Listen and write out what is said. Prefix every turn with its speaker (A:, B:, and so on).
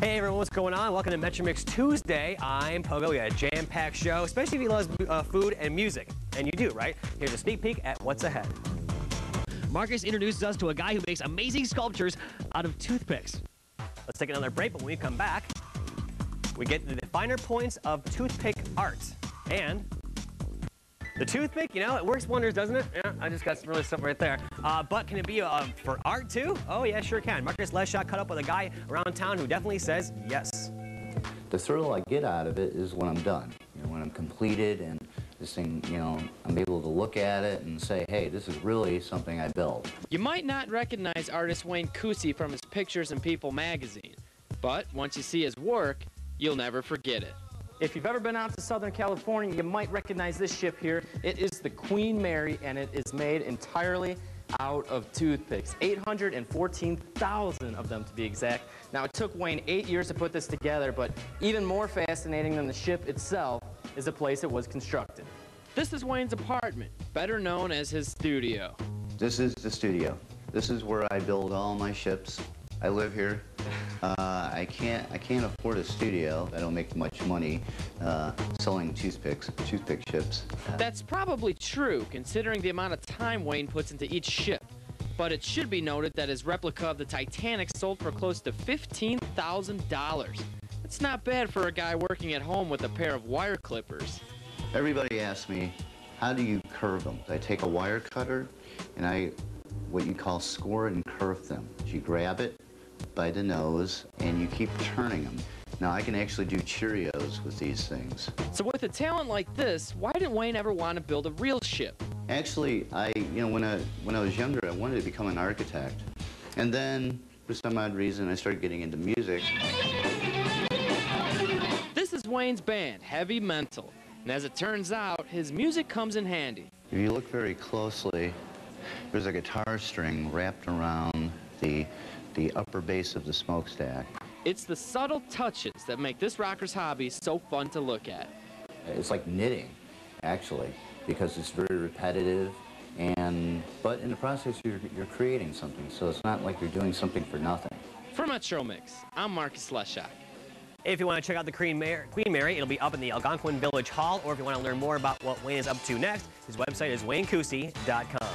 A: Hey everyone, what's going on? Welcome to Metromix Tuesday. I'm Pogo. We got a jam-packed show, especially if you love food and music. And you do, right? Here's a sneak peek at what's ahead. Marcus introduces us to a guy who makes amazing sculptures out of toothpicks. Let's take another break, but when we come back, we get the finer points of toothpick art. And the toothpick, you know, it works wonders, doesn't it? Yeah, I just got really something right there. But can it be for art too? Oh yeah, sure can. Marcus Leshak caught up with a guy around town who definitely says yes.
B: The thrill I get out of it is when I'm done. You know, when I'm completed and this thing, you know, I'm able to look at it and say, hey, this is really something I built.
C: You might not recognize artist Wayne Kusy from his pictures in People magazine, but once you see his work, you'll never forget it.
D: If you've ever been out to Southern California, you might recognize this ship here. It is the Queen Mary, and it is made entirely out of toothpicks. 814,000 of them to be exact. Now, it took Wayne 8 years to put this together, but even more fascinating than the ship itself is the place it was constructed.
C: This is Wayne's apartment, better known as his studio.
B: This is the studio. This is where I build all my ships. I live here. I can't afford a studio. I don't make much money selling toothpick ships.
C: That's probably true, considering the amount of time Wayne puts into each ship. But it should be noted that his replica of the Titanic sold for close to $15,000. It's not bad for a guy working at home with a pair of wire clippers.
B: Everybody asks me, how do you curve them? I take a wire cutter and what you call score and curve them. You grab it by the nose and you keep turning them. Now I can actually do Cheerios with these things.
C: So with a talent like this, why didn't Wayne ever want to build a real ship? Actually,
B: when I was younger, I wanted to become an architect. And then, for some odd reason, I started getting into music.
C: This is Wayne's band, Heavy Mental. And as it turns out, his music comes in handy.
B: If you look very closely, there's a guitar string wrapped around the upper base of the smokestack.
C: It's the subtle touches that make this rocker's hobby so fun to look at.
B: It's like knitting, actually, because it's very repetitive, but in the process you're creating something, so it's not like you're doing something for nothing.
C: For Metromix, I'm Marcus Leshak.
A: If you want to check out the Queen Mary, it'll be up in the Algonquin Village Hall, or if you want to learn more about what Wayne is up to next, his website is waynekusy.com.